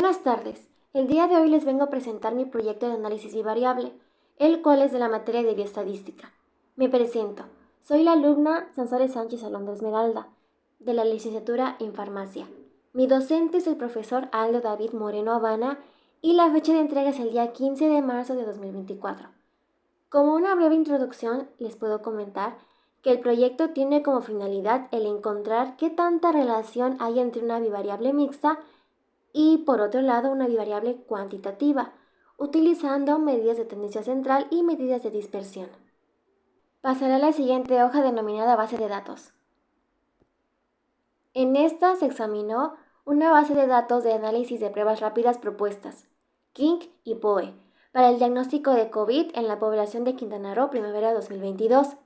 Buenas tardes. El día de hoy les vengo a presentar mi proyecto de análisis bivariable, el cual es de la materia de bioestadística. Me presento. Soy la alumna Sansores Sánchez Alondra Esmeralda, de la licenciatura en farmacia. Mi docente es el profesor Aldo David Moreno Habana y la fecha de entrega es el día 15 de marzo de 2024. Como una breve introducción, les puedo comentar que el proyecto tiene como finalidad el encontrar qué tanta relación hay entre una bivariable mixta y, por otro lado, una bivariable cuantitativa, utilizando medidas de tendencia central y medidas de dispersión. Pasaré a la siguiente hoja denominada base de datos. En esta se examinó una base de datos de análisis de pruebas rápidas propuestas, KINC y POE, para el diagnóstico de COVID en la población de Quintana Roo primavera 2022.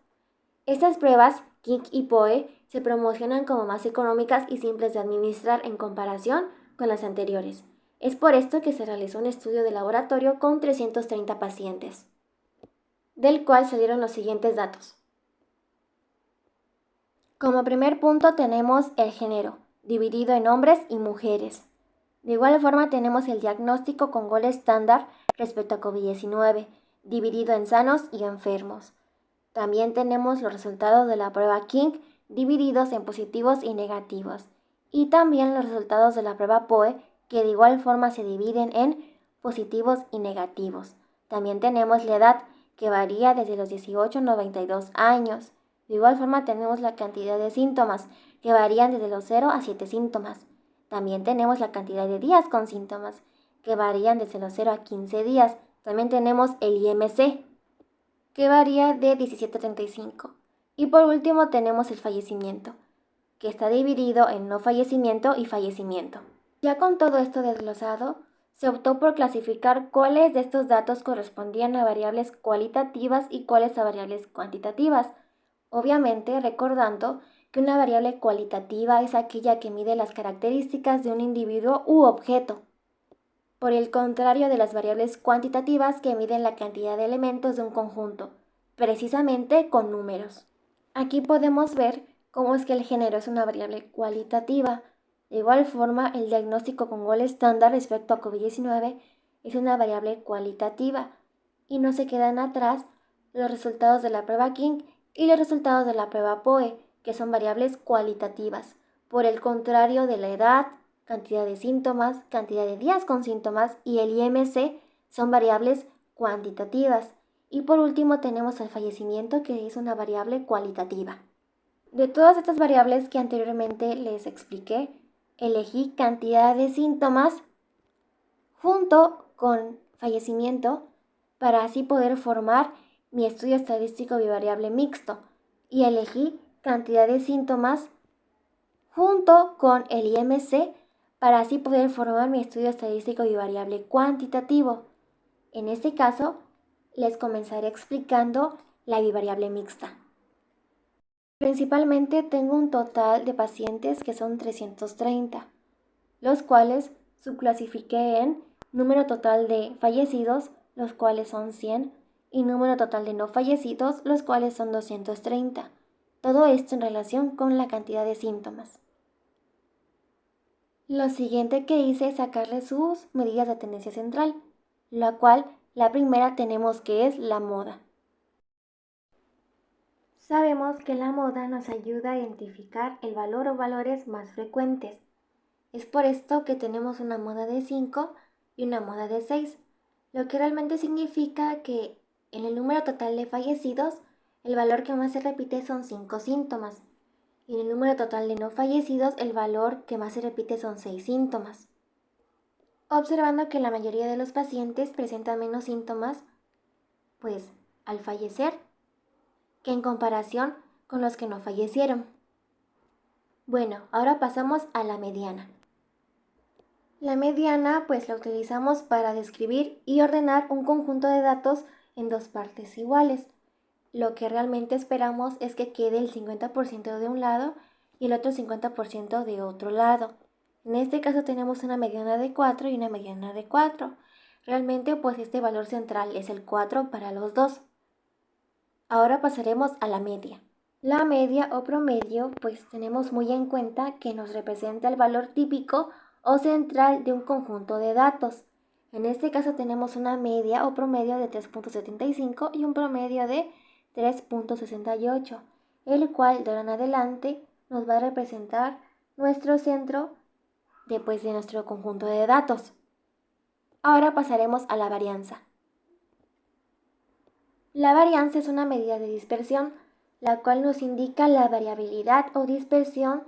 Estas pruebas, KINC y POE, se promocionan como más económicas y simples de administrar en comparación con las anteriores. Es por esto que se realizó un estudio de laboratorio con 330 pacientes, del cual salieron los siguientes datos. Como primer punto tenemos el género, dividido en hombres y mujeres. De igual forma tenemos el diagnóstico con gol estándar respecto a COVID-19, dividido en sanos y enfermos. También tenemos los resultados de la prueba KINC divididos en positivos y negativos. Y también los resultados de la prueba POE, que de igual forma se dividen en positivos y negativos. También tenemos la edad, que varía desde los 18 a 92 años. De igual forma tenemos la cantidad de síntomas, que varían desde los 0 a 7 síntomas. También tenemos la cantidad de días con síntomas, que varían desde los 0 a 15 días. También tenemos el IMC, que varía de 17 a 35. Y por último tenemos el fallecimiento, que está dividido en no fallecimiento y fallecimiento. Ya con todo esto desglosado, se optó por clasificar cuáles de estos datos correspondían a variables cualitativas y cuáles a variables cuantitativas. Obviamente recordando que una variable cualitativa es aquella que mide las características de un individuo u objeto, por el contrario de las variables cuantitativas que miden la cantidad de elementos de un conjunto, precisamente con números. Aquí podemos ver cómo es que el género es una variable cualitativa. De igual forma, el diagnóstico con gol estándar respecto a COVID-19 es una variable cualitativa y no se quedan atrás los resultados de la prueba KINC y los resultados de la prueba POE, que son variables cualitativas, por el contrario de la edad, cantidad de síntomas, cantidad de días con síntomas y el IMC son variables cuantitativas. Y por último tenemos el fallecimiento, que es una variable cualitativa. De todas estas variables que anteriormente les expliqué, elegí cantidad de síntomas junto con fallecimiento para así poder formar mi estudio estadístico bivariable mixto, y elegí cantidad de síntomas junto con el IMC para así poder formar mi estudio estadístico bivariable cuantitativo. En este caso, les comenzaré explicando la bivariable mixta. Principalmente tengo un total de pacientes que son 330, los cuales subclasifiqué en número total de fallecidos, los cuales son 100, y número total de no fallecidos, los cuales son 230. Todo esto en relación con la cantidad de síntomas. Lo siguiente que hice es sacarle sus medidas de tendencia central, la cual la primera tenemos que es la moda. Sabemos que la moda nos ayuda a identificar el valor o valores más frecuentes. Es por esto que tenemos una moda de 5 y una moda de 6, lo que realmente significa que en el número total de fallecidos, el valor que más se repite son 5 síntomas, y en el número total de no fallecidos, el valor que más se repite son 6 síntomas. Observando que la mayoría de los pacientes presentan menos síntomas, pues al fallecer, que en comparación con los que no fallecieron. Bueno, ahora pasamos a la mediana. La mediana pues la utilizamos para describir y ordenar un conjunto de datos en dos partes iguales. Lo que realmente esperamos es que quede el 50% de un lado y el otro 50% de otro lado. En este caso tenemos una mediana de 4 y una mediana de 4. Realmente pues este valor central es el 4 para los dos. Ahora pasaremos a la media. La media o promedio pues tenemos muy en cuenta que nos representa el valor típico o central de un conjunto de datos. En este caso tenemos una media o promedio de 3.75 y un promedio de 3.68, el cual de ahora en adelante nos va a representar nuestro centro después de nuestro conjunto de datos. Ahora pasaremos a la varianza. La varianza es una medida de dispersión, la cual nos indica la variabilidad o dispersión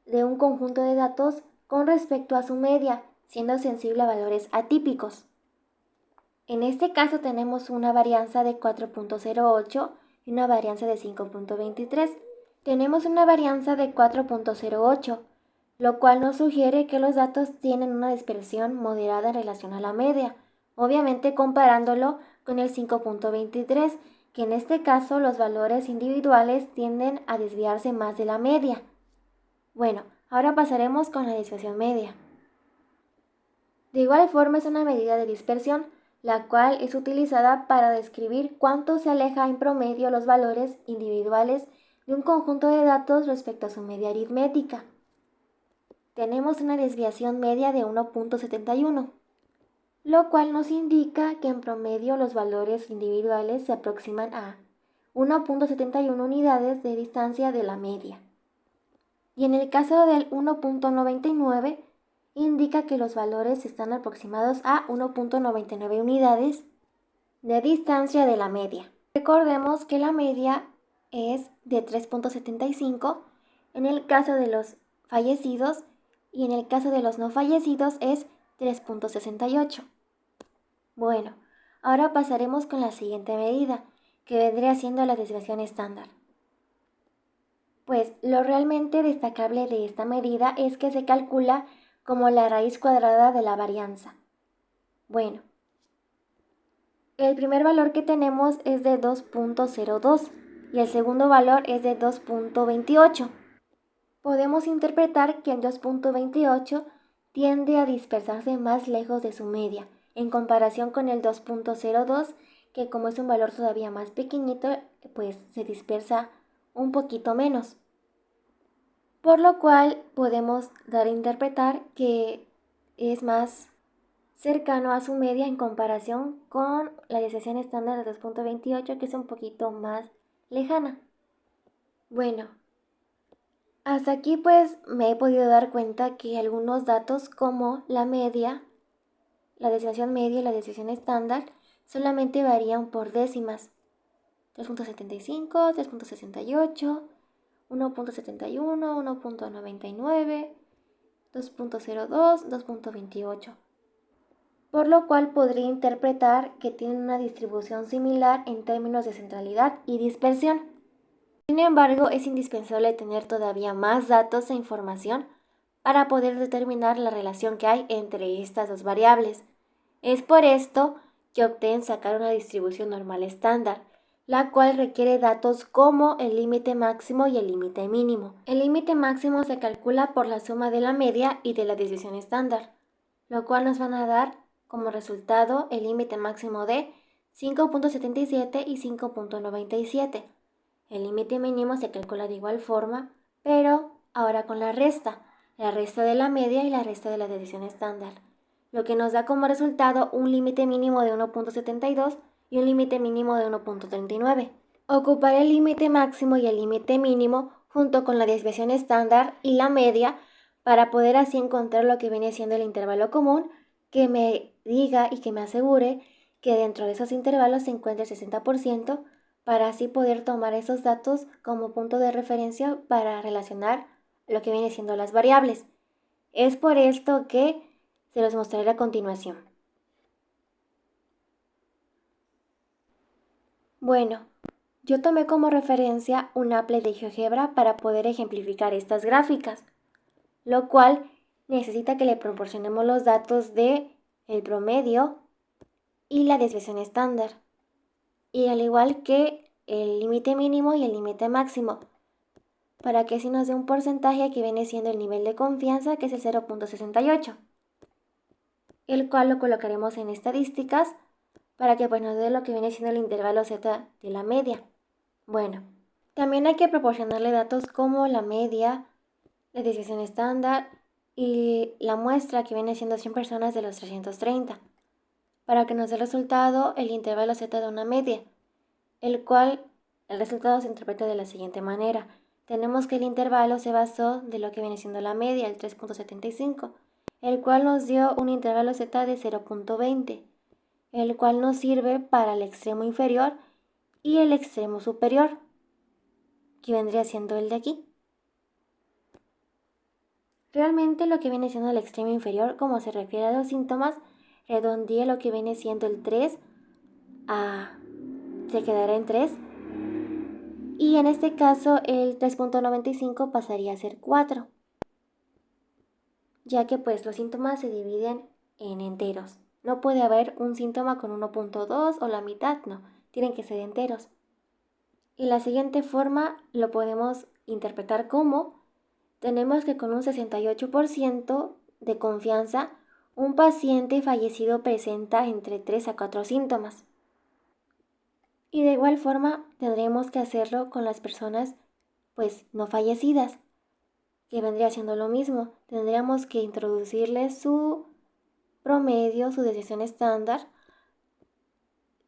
de un conjunto de datos con respecto a su media, siendo sensible a valores atípicos. En este caso tenemos una varianza de 4.08 y una varianza de 5.23. Tenemos una varianza de 4.08, lo cual nos sugiere que los datos tienen una dispersión moderada en relación a la media, obviamente comparándolo con el 5.23, que en este caso los valores individuales tienden a desviarse más de la media. Bueno, ahora pasaremos con la desviación media. De igual forma es una medida de dispersión, la cual es utilizada para describir cuánto se aleja en promedio los valores individuales de un conjunto de datos respecto a su media aritmética. Tenemos una desviación media de 1.71, lo cual nos indica que en promedio los valores individuales se aproximan a 1.71 unidades de distancia de la media. Y en el caso del 1.99, indica que los valores están aproximados a 1.99 unidades de distancia de la media. Recordemos que la media es de 3.75 en el caso de los fallecidos y en el caso de los no fallecidos es 3.68. Bueno, ahora pasaremos con la siguiente medida, que vendría siendo la desviación estándar. Pues lo realmente destacable de esta medida es que se calcula como la raíz cuadrada de la varianza. Bueno, el primer valor que tenemos es de 2.02 y el segundo valor es de 2.28. Podemos interpretar que el 2.28 tiende a dispersarse más lejos de su media, en comparación con el 2.02, que como es un valor todavía más pequeñito, pues se dispersa un poquito menos. Por lo cual podemos dar a interpretar que es más cercano a su media en comparación con la desviación estándar de 2.28, que es un poquito más lejana. Bueno, hasta aquí pues me he podido dar cuenta que algunos datos como la media, la desviación media y la desviación estándar solamente varían por décimas. 3.75, 3.68, 1.71, 1.99, 2.02, 2.28. Por lo cual podría interpretar que tienen una distribución similar en términos de centralidad y dispersión. Sin embargo, es indispensable tener todavía más datos e información para poder determinar la relación que hay entre estas dos variables. Es por esto que opté en sacar una distribución normal estándar, la cual requiere datos como el límite máximo y el límite mínimo. El límite máximo se calcula por la suma de la media y de la desviación estándar, lo cual nos van a dar como resultado el límite máximo de 5.77 y 5.97. El límite mínimo se calcula de igual forma, pero ahora con la resta de la media y la resta de la desviación estándar, lo que nos da como resultado un límite mínimo de 1.72 y un límite mínimo de 1.39. Ocupar el límite máximo y el límite mínimo junto con la desviación estándar y la media para poder así encontrar lo que viene siendo el intervalo común que me diga y que me asegure que dentro de esos intervalos se encuentre el 60%, para así poder tomar esos datos como punto de referencia para relacionar lo que viene siendo las variables. Es por esto que se los mostraré a continuación. Bueno, yo tomé como referencia un Apple de GeoGebra para poder ejemplificar estas gráficas, lo cual necesita que le proporcionemos los datos de el promedio y la desviación estándar, y al igual que el límite mínimo y el límite máximo, para que así nos dé un porcentaje que viene siendo el nivel de confianza, que es el 0.68, el cual lo colocaremos en estadísticas para que pues nos dé lo que viene siendo el intervalo Z de la media. Bueno, también hay que proporcionarle datos como la media, la desviación estándar y la muestra que viene siendo 100 personas de los 330. Para que nos dé el resultado, el intervalo z da una media, el cual el resultado se interpreta de la siguiente manera. Tenemos que el intervalo se basó de lo que viene siendo la media, el 3.75, el cual nos dio un intervalo z de 0.20, el cual nos sirve para el extremo inferior y el extremo superior, que vendría siendo el de aquí. Realmente lo que viene siendo el extremo inferior, como se refiere a los síntomas, redondea lo que viene siendo el 3 se quedará en 3, y en este caso el 3.95 pasaría a ser 4, ya que pues los síntomas se dividen en enteros. No puede haber un síntoma con 1.2 o la mitad, no, tienen que ser enteros. Y la siguiente forma lo podemos interpretar como: tenemos que con un 68% de confianza, un paciente fallecido presenta entre 3 a 4 síntomas. Y de igual forma tendremos que hacerlo con las personas pues no fallecidas, que vendría siendo lo mismo. Tendríamos que introducirles su promedio, su desviación estándar,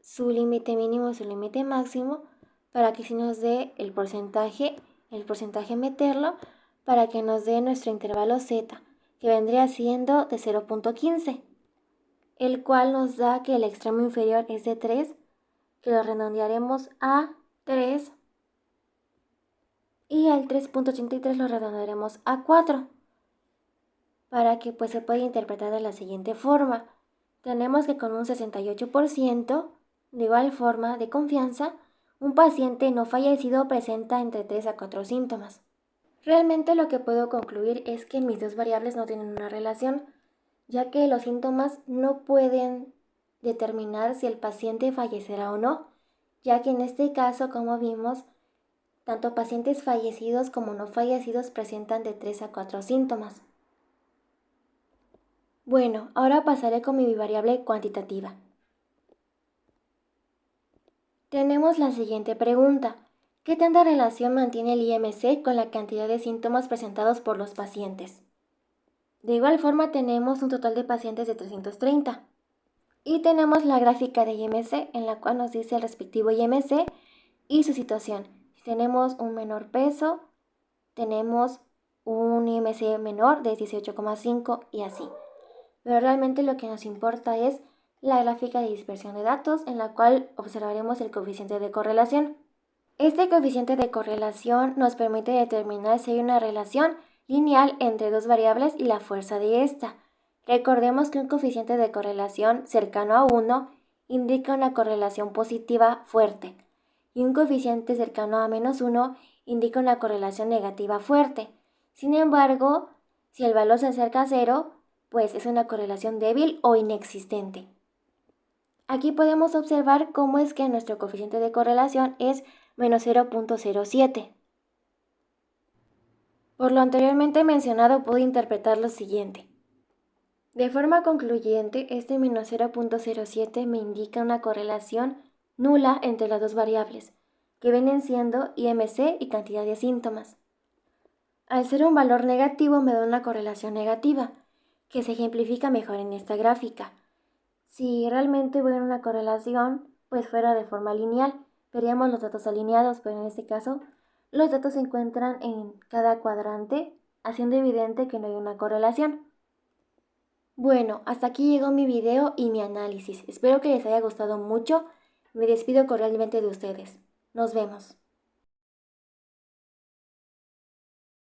su límite mínimo y su límite máximo, para que si nos dé el porcentaje meterlo, para que nos dé nuestro intervalo z, que vendría siendo de 0.15, el cual nos da que el extremo inferior es de 3, que lo redondearemos a 3, y al 3.83 lo redondearemos a 4, para que pues se pueda interpretar de la siguiente forma. Tenemos que con un 68% de igual forma de confianza, un paciente no fallecido presenta entre 3 a 4 síntomas. Realmente lo que puedo concluir es que mis dos variables no tienen una relación, ya que los síntomas no pueden determinar si el paciente fallecerá o no, ya que en este caso, como vimos, tanto pacientes fallecidos como no fallecidos presentan de 3 a 4 síntomas. Bueno, ahora pasaré con mi bivariable cuantitativa. Tenemos la siguiente pregunta: ¿qué tanta relación mantiene el IMC con la cantidad de síntomas presentados por los pacientes? De igual forma tenemos un total de pacientes de 330. Y tenemos la gráfica de IMC, en la cual nos dice el respectivo IMC y su situación. Si tenemos un menor peso, tenemos un IMC menor de 18,5 y así. Pero realmente lo que nos importa es la gráfica de dispersión de datos, en la cual observaremos el coeficiente de correlación. Este coeficiente de correlación nos permite determinar si hay una relación lineal entre dos variables y la fuerza de esta. Recordemos que un coeficiente de correlación cercano a 1 indica una correlación positiva fuerte, y un coeficiente cercano a -1 indica una correlación negativa fuerte. Sin embargo, si el valor se acerca a 0, pues es una correlación débil o inexistente. Aquí podemos observar cómo es que nuestro coeficiente de correlación es -0.07. Por lo anteriormente mencionado, puedo interpretar lo siguiente. De forma concluyente, este -0.07 me indica una correlación nula entre las dos variables, que vienen siendo IMC y cantidad de síntomas. Al ser un valor negativo me da una correlación negativa, que se ejemplifica mejor en esta gráfica. Si realmente hubiera una correlación, pues fuera de forma lineal, veríamos los datos alineados, pero en este caso los datos se encuentran en cada cuadrante, haciendo evidente que no hay una correlación. Bueno, hasta aquí llegó mi video y mi análisis. Espero que les haya gustado mucho. Me despido cordialmente de ustedes. Nos vemos.